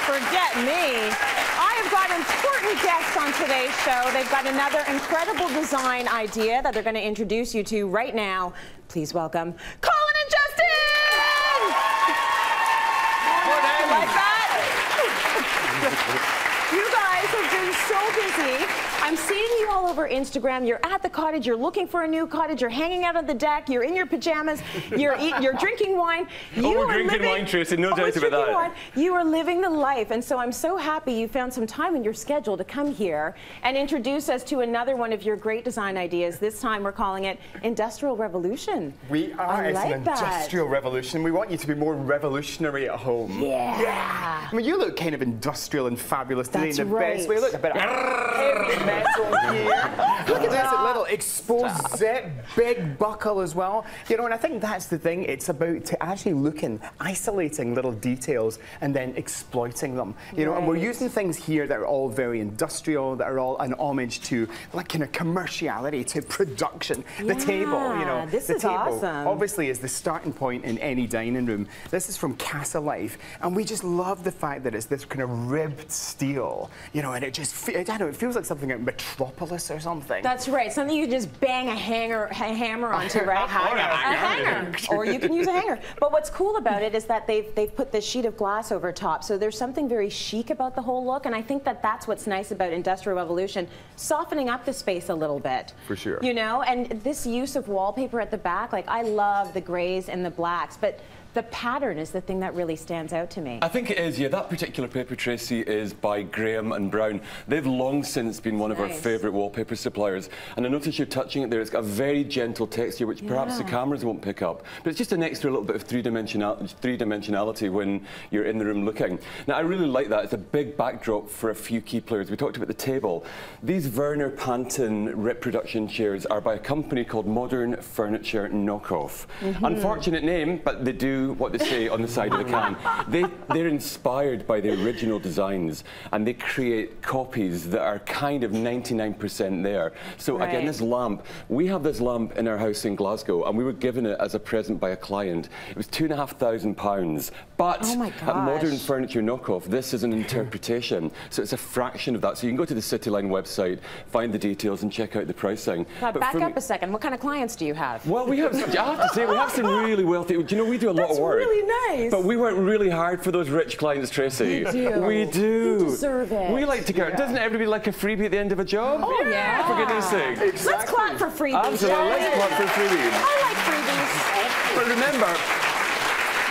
forget me. I have got important guests on today's show. They've got another incredible design idea that they're going to introduce you to right now. Please welcome Colin and Justin! Like that? You guys have been so busy. I'm seeing you all over Instagram. You're at the cottage. You're looking for a new cottage. You're hanging out on the deck. You're in your pajamas. You're drinking wine. We're drinking wine, Tracy. No doubt about that. Wine. You are living the life, and so I'm so happy you found some time in your schedule to come here and introduce us to another one of your great design ideas. This time we're calling it Industrial Revolution. We are. It's an industrial revolution. We want you to be more revolutionary at home. Yeah. I mean, you look kind of industrial and fabulous today in the best way. Look a bit of heavy metal here. Look at this little exposed zip, big buckle as well. You know, and I think that's the thing. It's about to actually looking, isolating little details and then exploiting them. You know, and we're using things here that are all very industrial, that are all an homage to like kind of commerciality, to production. The table, you know, this the is table awesome. Obviously is the starting point in any dining room. This is from Casa Life, and we just love the fact that it's this kind of ribbed steel, you know, and it just, I don't know, it feels like something at Metropolis or something. That's right, something you just bang a hammer onto, right? A hanger. Or you can use a hanger. But what's cool about it is that they've put this sheet of glass over top, so there's something very chic about the whole look, and I think that that's what's nice about Industrial Revolution, softening up the space a little bit. For sure. You know, and this use of wallpaper at the back, like I love the grays and the blacks, but the pattern is the thing that really stands out to me. I think it is, yeah. That particular paper, Tracy, is by Graham and Brown. They've long since been one of our favourite wallpaper suppliers. And I notice you're touching it there. It's got a very gentle texture, which perhaps the cameras won't pick up. But it's just an extra little bit of three-dimensionality when you're in the room looking. Now, I really like that. It's a big backdrop for a few key players. We talked about the table. These Werner Panton reproduction chairs are by a company called Modern Furniture Knockoff. Unfortunate name, but they do what they say on the side of the can. They're inspired by the original designs, and they create copies that are kind of 99% there. So again, this lamp, we have this lamp in our house in Glasgow, and we were given it as a present by a client. It was £2,500, but at Modern Furniture Knockoff, this is an interpretation, so it's a fraction of that. So you can go to the Cityline website, find the details, and check out the pricing. Back up a second. What kind of clients do you have? Well, we have, I have to say, we have some really wealthy. Do you know, we do a lot of work. That's really nice. But we work really hard for those rich clients, Tracy. You do. We do. You deserve it. We like to get. Doesn't everybody like a freebie at the end of a job? Oh yeah. For goodness sake. Exactly. Let's clap for freebies. Absolutely. Let's clap for freebies. I like freebies. But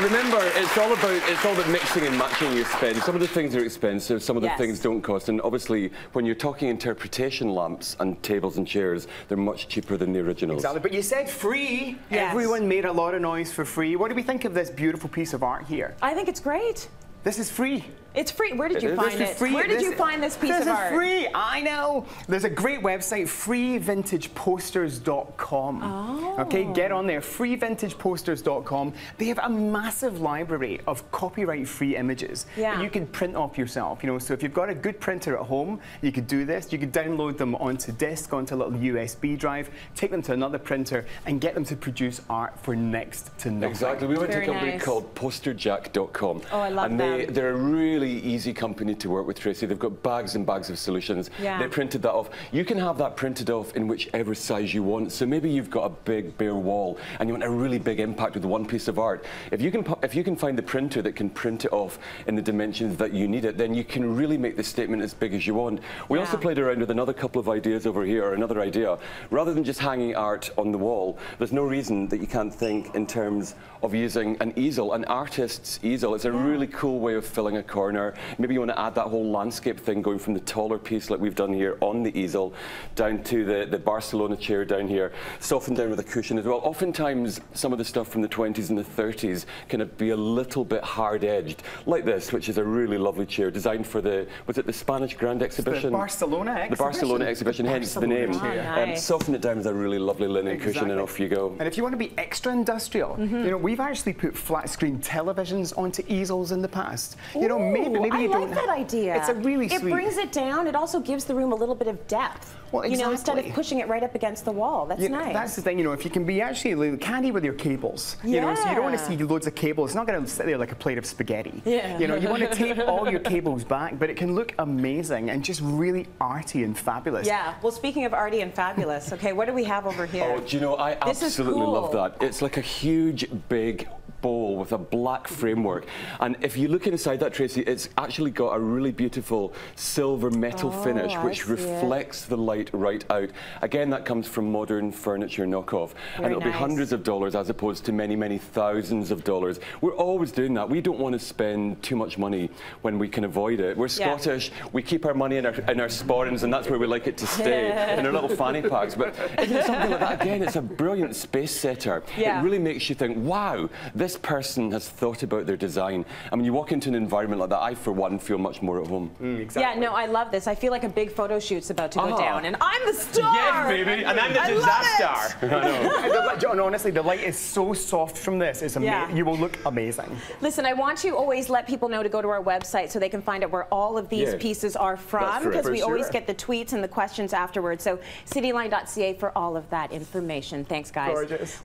remember, it's all about mixing and matching your spend. Some of the things are expensive, some of the things don't cost, and obviously when you're talking interpretation lamps and tables and chairs, they're much cheaper than the originals. Exactly, but you said free. Everyone made a lot of noise for free. What do we think of this beautiful piece of art here? I think it's great. This is free. It's free. Where did you find it? Where did you find this piece of art? This is free. I know. There's a great website, freevintageposters.com. Oh. Okay, get on there, freevintageposters.com. They have a massive library of copyright-free images that you can print off yourself. You know, so if you've got a good printer at home, you could do this. You could download them onto disk, onto a little USB drive, take them to another printer, and get them to produce art for next to nothing. Exactly. We went to a company called posterjack.com. Oh, I love them. They're a really easy company to work with, Tracy. They've got bags and bags of solutions. They printed that off. You can have that printed off in whichever size you want. So maybe you've got a big bare wall and you want a really big impact with one piece of art. If you can find the printer that can print it off in the dimensions that you need it, then you can really make the statement as big as you want. We also played around with another couple of ideas over here, or another idea. Rather than just hanging art on the wall, there's no reason that you can't think in terms of using an easel, an artist's easel. It's a really cool way of filling a corner. Maybe you want to add that whole landscape thing, going from the taller piece like we've done here on the easel down to the Barcelona chair down here, softened down with a cushion as well. Oftentimes some of the stuff from the 20s and the 30s can be a little bit hard-edged, like this, which is a really lovely chair designed for was it the Spanish Grand Exhibition? The Barcelona Exhibition. The Barcelona Exhibition, hence the name. Soften it down with a really lovely linen cushion and off you go. And if you want to be extra industrial, you know, we've actually put flat screen televisions onto easels in the past. contrast. You know, maybe you don't. I like that idea. It's a really sweet. It brings it down. It also gives the room a little bit of depth. Well, exactly. You know, instead of pushing it right up against the wall. That's nice. That's the thing, you know, if you can be actually a little candy with your cables. You know, so you don't want to see loads of cables. It's not going to sit there like a plate of spaghetti. Yeah. You know, you want to tape all your cables back, but it can look amazing and just really arty and fabulous. Yeah. Well, speaking of arty and fabulous, okay, what do we have over here? Oh, do you know, I absolutely love that. It's like a huge, big bowl with a black framework, and if you look inside that, Tracy, it's actually got a really beautiful silver metal finish which reflects the light right out. Again, that comes from modern furniture knockoff, and it'll be hundreds of dollars as opposed to many, many thousands of dollars. We're always doing that. We don't want to spend too much money when we can avoid it. We're Scottish, we keep our money in our sporrans, and that's where we like it to stay, in our little fanny packs. But isn't something like that? Again, it's a brilliant space setter. It really makes you think, wow, this person has thought about their design. I mean, you walk into an environment like that, I, for one, feel much more at home. Exactly. Yeah, no, I love this. I feel like a big photo shoot's about to go down, and I'm the star! Yes, baby, and I'm the disaster. I know. And honestly, the light is so soft from this. It's amazing. You will look amazing. Listen, I want to always let people know to go to our website so they can find out where all of these pieces are from, because we always get the tweets and the questions afterwards. So cityline.ca for all of that information. Thanks, guys. Gorgeous.